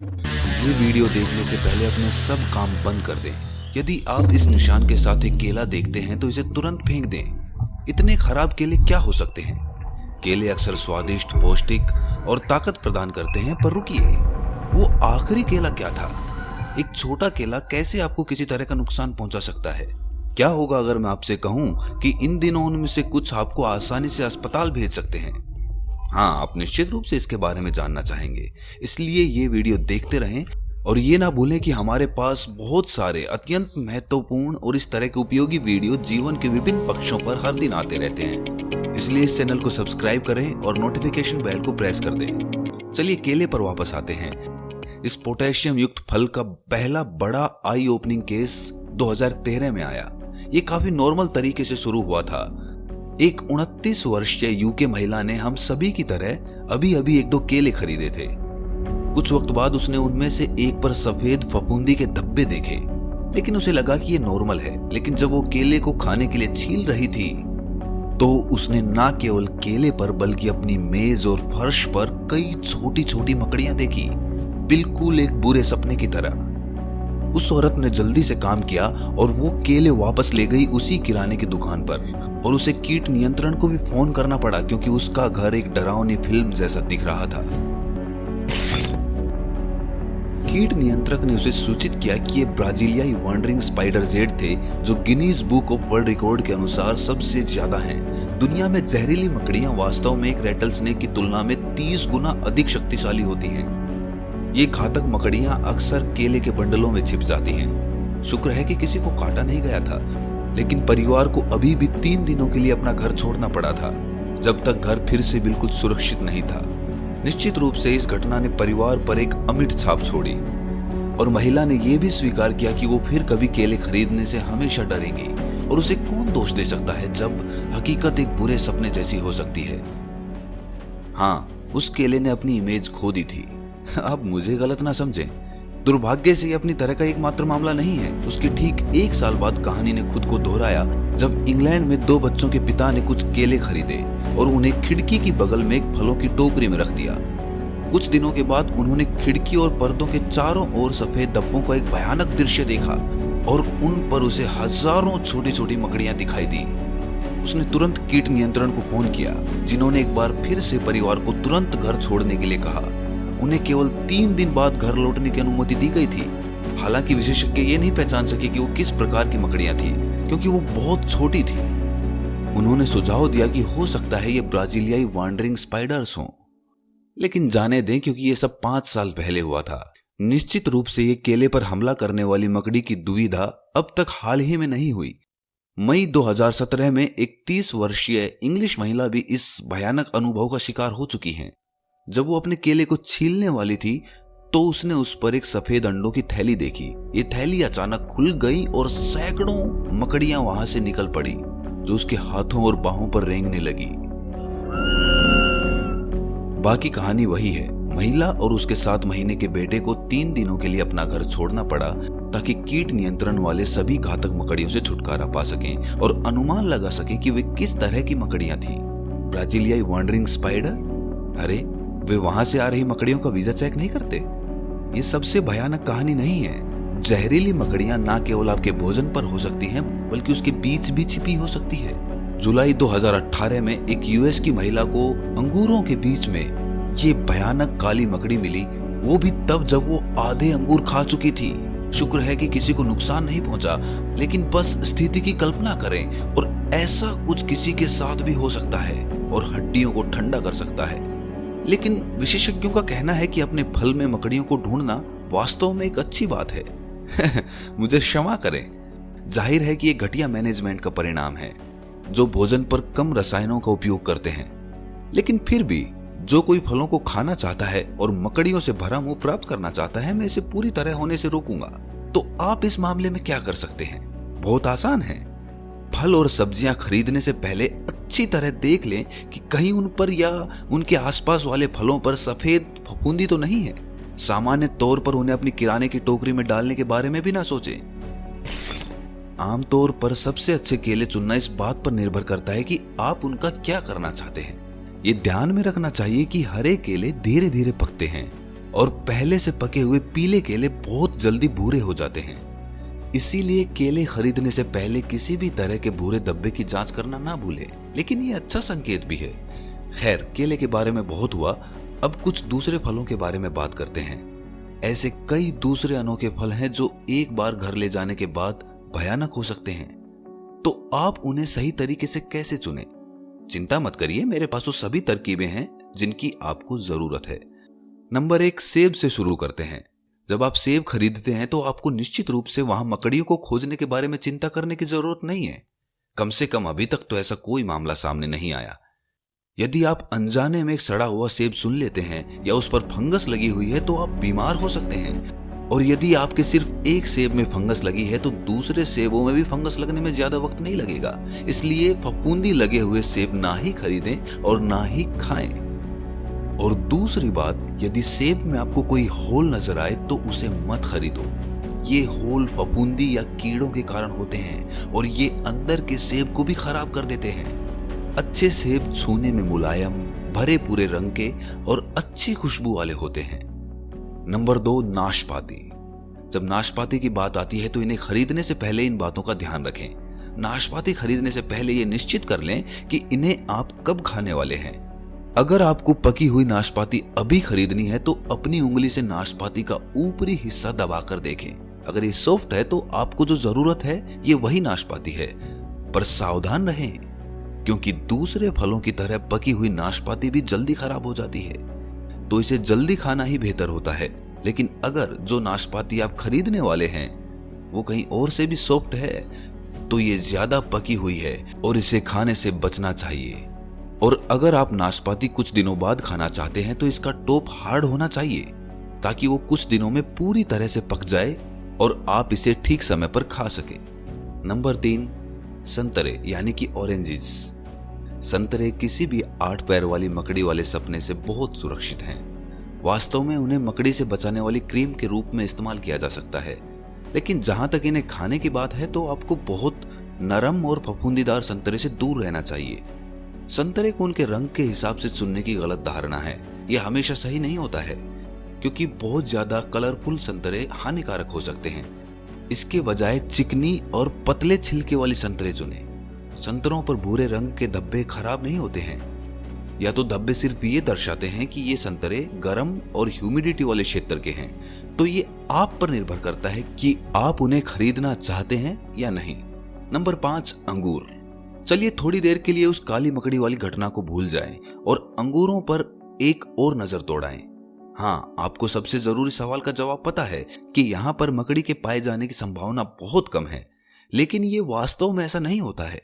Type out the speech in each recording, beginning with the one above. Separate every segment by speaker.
Speaker 1: ये वीडियो देखने से पहले अपने सब काम बंद कर दें। यदि आप इस निशान के साथ एक केला देखते हैं तो इसे तुरंत फेंक दें। इतने खराब केले क्या हो सकते हैं? केले अक्सर स्वादिष्ट, पौष्टिक और ताकत प्रदान करते हैं, पर रुकिए, वो आखिरी केला क्या था? एक छोटा केला कैसे आपको किसी तरह का नुकसान पहुंचा सकता है? क्या होगा अगर मैं आपसे कहूं कि इन दिनों उनमें से कुछ आपको आसानी से अस्पताल भेज सकते हैं? हाँ, आप निश्चित रूप से इसके बारे में जानना चाहेंगे, इसलिए ये वीडियो देखते रहें और ये ना भूलें कि हमारे पास बहुत सारे अत्यंत महत्वपूर्ण और इस तरह के उपयोगी वीडियो जीवन के विभिन्न पक्षों पर हर दिन आते रहते हैं। इसलिए इस चैनल को सब्सक्राइब करें और नोटिफिकेशन बेल को प्रेस कर दें। चलिए केले पर वापस आते हैं। इस पोटेशियम युक्त फल का पहला बड़ा आई ओपनिंग केस 2013 में आया। ये काफी नॉर्मल तरीके से शुरू हुआ था। एक 29 वर्षीय यूके महिला ने हम सभी की तरह अभी अभी 1-2 केले खरीदे थे। कुछ वक्त बाद उसने उनमें से एक पर सफेद फफूंदी के धब्बे देखे, लेकिन उसे लगा कि ये नॉर्मल है। लेकिन जब वो केले को खाने के लिए छील रही थी तो उसने ना केवल केले पर बल्कि अपनी मेज और फर्श पर कई छोटी छोटी मकड़ियां देखी, बिल्कुल एक बुरे सपने की तरह। उस औरत ने जल्दी से काम किया और वो केले वापस ले गई उसी किराने की दुकान पर, और उसे कीट नियंत्रण को भी फोन करना पड़ा क्योंकि उसका घर एक डरावनी फिल्म जैसा दिख रहा था। कीट नियंत्रक ने उसे सूचित किया कि ये ब्राजीलियाई वॉन्डरिंग स्पाइडर जेड थे, जो Guinness book of world record के अनुसार सबसे ज्यादा हैं। दुनिया में जहरीली मकड़ियां वास्तव में एक रेटल स्नेक की तुलना में 30 गुना अधिक शक्तिशाली होती हैं। ये घातक मकड़ियां अक्सर केले के बंडलों में छिप जाती हैं। शुक्र है कि किसी को काटा नहीं गया था, लेकिन परिवार को अभी भी 3 दिनों के लिए अपना घर छोड़ना पड़ा था, जब तक घर फिर से बिल्कुल सुरक्षित नहीं था। निश्चित रूप से इस घटना ने परिवार पर एक अमिट छाप छोड़ी और महिला ने यह भी स्वीकार किया कि वो फिर कभी केले खरीदने से हमेशा डरेंगी। और उसे कौन दोष दे सकता है जब हकीकत एक बुरे सपने जैसी हो सकती है? हाँ, उस केले ने अपनी इमेज खो दी थी। अब मुझे गलत ना समझें, दुर्भाग्य से ये अपनी तरह का एकमात्र मामला नहीं है। उसके ठीक 1 साल बाद कहानी ने खुद को दोहराया, जब इंग्लैंड में 2 बच्चों के पिता ने कुछ केले खरीदे और उन्हें खिड़की की बगल में एक फलों की टोकरी में रख दिया। कुछ दिनों के बाद उन्होंने खिड़की और पर्दों के चारों ओर सफेद धब्बों का एक भयानक दृश्य देखा और उन पर उसे हजारों छोटी छोटी मकड़ियां दिखाई दी। उसने तुरंत कीट नियंत्रण को फोन किया, जिन्होंने एक बार फिर से परिवार को तुरंत घर छोड़ने के लिए कहा। उन्हें केवल 3 दिन बाद घर लौटने की अनुमति दी गई थी। हालांकि विशेषज्ञ ये नहीं पहचान सके कि वो किस प्रकार की मकड़ियां थी, क्योंकि वो बहुत छोटी थी। उन्होंने सुझाव दिया कि हो सकता है ये ब्राजीलियाई वॉन्डरिंग स्पाइडर्स हों, लेकिन जाने दें, क्योंकि ये सब 5 साल पहले हुआ था। निश्चित रूप से ये केले पर हमला करने वाली मकड़ी की दुविधा अब तक हाल ही में नहीं हुई। मई 2017 में एक 30 वर्षीय इंग्लिश महिला भी इस भयानक अनुभव का शिकार हो चुकी हैं। जब वो अपने केले को छीलने वाली थी तो उसने उस पर एक सफेद अंडों की थैली देखी। ये थैली अचानक खुल गई और सैकड़ों मकड़ियां वहां से निकल पड़ी, जो उसके हाथों और बाहों पर रेंगने लगी। बाकी कहानी वही है। महिला और उसके 7 महीने के बेटे को 3 दिनों के लिए अपना घर छोड़ना पड़ा ताकि कीट नियंत्रण वाले सभी घातक मकड़ियों से छुटकारा पा सकें और अनुमान लगा सकें कि वे किस तरह की मकड़ियां थीं। ब्राजीलियाई वॉन्डरिंग स्पाइडर? अरे, वे वहां से आ रही मकड़ियों का वीजा चेक नहीं करते। ये सबसे भयानक कहानी नहीं है। जहरीली मकड़ियां ना केवल आपके भोजन पर हो सकती हैं, बल्कि उसके बीच भी छिपी हो सकती है। जुलाई 2018 में एक यूएस की महिला को अंगूरों के बीच में ये भयानक काली मकड़ी मिली, वो भी तब जब वो आधे अंगूर खा चुकी थी। शुक्र है कि किसी को नुकसान नहीं पहुंचा, लेकिन बस स्थिति की कल्पना करें, और ऐसा कुछ किसी के साथ भी हो सकता है और हड्डियों को ठंडा कर सकता है। लेकिन विशेषज्ञों का कहना है कि अपने फल में मकड़ियों को ढूंढना वास्तव में एक अच्छी बात है। मुझे क्षमा करें, जाहिर है कि यह घटिया मैनेजमेंट का परिणाम है, जो भोजन पर कम रसायनों का उपयोग करते हैं। लेकिन फिर भी जो कोई फलों को खाना चाहता है और मकड़ियों से भरा मुंह प्राप्त करना चाहता है, मैं इसे पूरी तरह होने से रोकूंगा। तो आप इस मामले में क्या कर सकते हैं? बहुत आसान है। फल और सब्जियां खरीदने से पहले अच्छी तरह देख लें कि कहीं उन पर या उनके आसपास वाले फलों पर सफेद फफूंदी तो नहीं है। सामान्य तौर पर उन्हें अपनी किराने की टोकरी में डालने के बारे में भी ना सोचें। आमतौर पर सबसे अच्छे केले चुनना इस बात पर निर्भर करता है कि आप उनका क्या करना चाहते हैं। ये ध्यान में रखना चाहिए कि हरे केले धीरे धीरे पकते हैं और पहले से पके हुए पीले केले बहुत जल्दी भूरे हो जाते हैं। इसीलिए केले खरीदने से पहले किसी भी तरह के भूरे धब्बे की जांच करना ना भूलें, लेकिन ये अच्छा संकेत भी है। खैर, केले के बारे में बहुत हुआ, अब कुछ दूसरे फलों के बारे में बात करते हैं। ऐसे कई दूसरे अनोखे फल हैं जो एक बार घर ले जाने के बाद भयानक हो सकते हैं, तो आप उन्हें सही तरीके से कैसे चुनें? चिंता मत करिए, मेरे पास वो सभी तरकीबें हैं जिनकी आपको जरूरत है। नंबर 1, सेब से शुरू करते हैं। जब आप सेब खरीदते हैं तो आपको निश्चित रूप से वहां मकड़ियों को खोजने के बारे में चिंता करने की जरूरत नहीं है। कम से कम अभी तक तो ऐसा कोई मामला सामने नहीं आया। यदि आप अनजाने में एक सड़ा हुआ सेब सुन लेते हैं या उस पर फंगस लगी हुई है तो आप बीमार हो सकते हैं। और यदि आपके सिर्फ एक सेब में फंगस लगी है तो दूसरे सेबों में भी फंगस लगने में ज्यादा वक्त नहीं लगेगा। इसलिए फफूंदी लगे हुए सेब ना ही खरीदें और ना ही खाएं। और दूसरी बात, यदि सेब में आपको कोई होल नजर आए तो उसे मत खरीदो। ये होल फफूंदी या कीड़ों के कारण होते हैं और ये अंदर के सेब को भी खराब कर देते हैं। अच्छे सेब छूने में मुलायम, भरे पूरे रंग के और अच्छी खुशबू वाले होते हैं। नंबर 2, नाशपाती। जब नाशपाती की बात आती है तो इन्हें खरीदने से पहले इन बातों का ध्यान रखें। नाशपाती खरीदने से पहले ये निश्चित कर लें कि इन्हें आप कब खाने वाले हैं। अगर आपको पकी हुई नाशपाती अभी खरीदनी है तो अपनी उंगली से नाशपाती का ऊपरी हिस्सा दबाकर देखें। अगर ये सॉफ्ट है तो आपको जो जरूरत है ये वही नाशपाती है। पर सावधान रहें, क्योंकि दूसरे फलों की तरह पकी हुई नाशपाती भी जल्दी खराब हो जाती है, तो इसे जल्दी खाना ही बेहतर होता है। लेकिन अगर जो नाशपाती आप खरीदने वाले हैं वो कहीं और से भी सॉफ्ट है तो ये ज्यादा पकी हुई है और इसे खाने से बचना चाहिए। और अगर आप नाशपाती कुछ दिनों बाद खाना चाहते हैं तो इसका टॉप हार्ड होना चाहिए ताकि वो कुछ दिनों में पूरी तरह से पक जाए और आप इसे ठीक समय पर खा सके। नंबर 3, संतरे यानी कि ऑरेंजेस। संतरे किसी भी 8 पैर वाली मकड़ी वाले सपने से बहुत सुरक्षित हैं। वास्तव में उन्हें मकड़ी से बचाने वाली क्रीम के रूप में इस्तेमाल किया जा सकता है, लेकिन जहां तक इन्हें खाने की बात है तो आपको बहुत नरम और फफूंदीदार संतरे से दूर रहना चाहिए। संतरे को उनके रंग के हिसाब से चुनने की गलत धारणा है। यह हमेशा सही नहीं होता है, क्योंकि बहुत ज्यादा कलरफुल संतरे हानिकारक हो सकते हैं। इसके बजाय चिकनी और पतले छिलके वाली संतरे चुनें। संतरों पर भूरे रंग के धब्बे खराब नहीं होते हैं, या तो धब्बे सिर्फ ये दर्शाते हैं कि ये संतरे गर्म और ह्यूमिडिटी वाले क्षेत्र के हैं। तो ये आप पर निर्भर करता है कि आप उन्हें खरीदना चाहते हैं या नहीं। नंबर 5, अंगूर। चलिए थोड़ी देर के लिए उस काली मकड़ी वाली घटना को भूल जाएं और अंगूरों पर एक और नजर दौड़ाएं। हाँ, आपको सबसे जरूरी सवाल का जवाब पता है कि यहाँ पर मकड़ी के पाए जाने की संभावना बहुत कम है, लेकिन ये वास्तव में ऐसा नहीं होता है।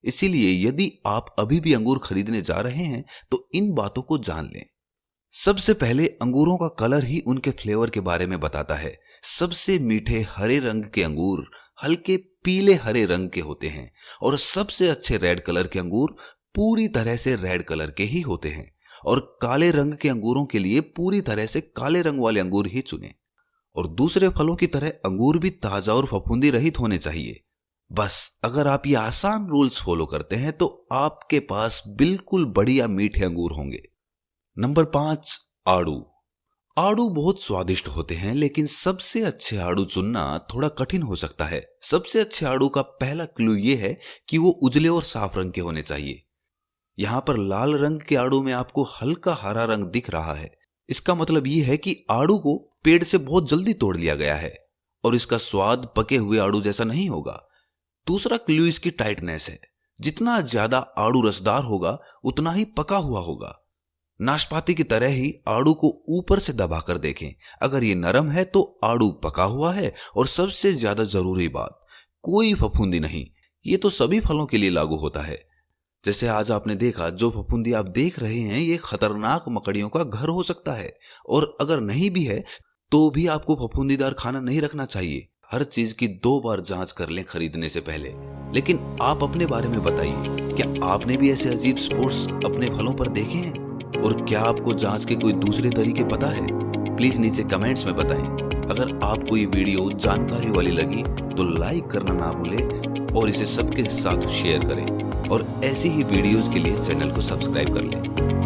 Speaker 1: इसीलिए यदि आप अभी भी अंगूर खरीदने जा रहे हैं तो इन बातों को जान लें। सबसे पहले, अंगूरों का कलर ही उनके फ्लेवर के बारे में बताता है। सबसे मीठे हरे रंग के अंगूर हल्के पीले हरे रंग के होते हैं और सबसे अच्छे रेड कलर के अंगूर पूरी तरह से रेड कलर के ही होते हैं। और काले रंग के अंगूरों के लिए पूरी तरह से काले रंग वाले अंगूर ही चुनें। और दूसरे फलों की तरह अंगूर भी ताजा और फफूंदी रहित होने चाहिए। बस अगर आप ये आसान रूल्स फॉलो करते हैं तो आपके पास बिल्कुल बढ़िया मीठे अंगूर होंगे। नंबर 5, आड़ू। आड़ू बहुत स्वादिष्ट होते हैं, लेकिन सबसे अच्छे आड़ू चुनना थोड़ा कठिन हो सकता है। सबसे अच्छे आड़ू का पहला क्लू ये है कि वो उजले और साफ रंग के होने चाहिए। यहाँ पर लाल रंग के आड़ू में आपको हल्का हरा रंग दिख रहा है। इसका मतलब ये है कि आड़ू को पेड़ से बहुत जल्दी तोड़ लिया गया है और इसका स्वाद पके हुए आड़ू जैसा नहीं होगा। दूसरा क्लू इसकी टाइटनेस है। जितना ज्यादा आड़ू रसदार होगा उतना ही पका हुआ होगा। नाशपाती की तरह ही आड़ू को ऊपर से दबाकर देखें। अगर ये नरम है तो आड़ू पका हुआ है। और सबसे ज्यादा जरूरी बात, कोई फफूंदी नहीं। ये तो सभी फलों के लिए लागू होता है। जैसे आज आपने देखा, जो फफूंदी आप देख रहे हैं ये खतरनाक मकड़ियों का घर हो सकता है। और अगर नहीं भी है तो भी आपको फफूंदीदार खाना नहीं रखना चाहिए। हर चीज की 2 बार जांच कर लें खरीदने से पहले। लेकिन आप अपने बारे में बताइए, क्या आपने भी ऐसे अजीब स्पोर्ट्स अपने फलों पर देखे हैं? और क्या आपको जांच के कोई दूसरे तरीके पता है? प्लीज नीचे कमेंट्स में बताएं। अगर आपको ये वीडियो जानकारी वाली लगी तो लाइक करना ना भूलें और इसे सबके साथ शेयर करें। और ऐसी ही वीडियोस के लिए चैनल को सब्सक्राइब कर लें।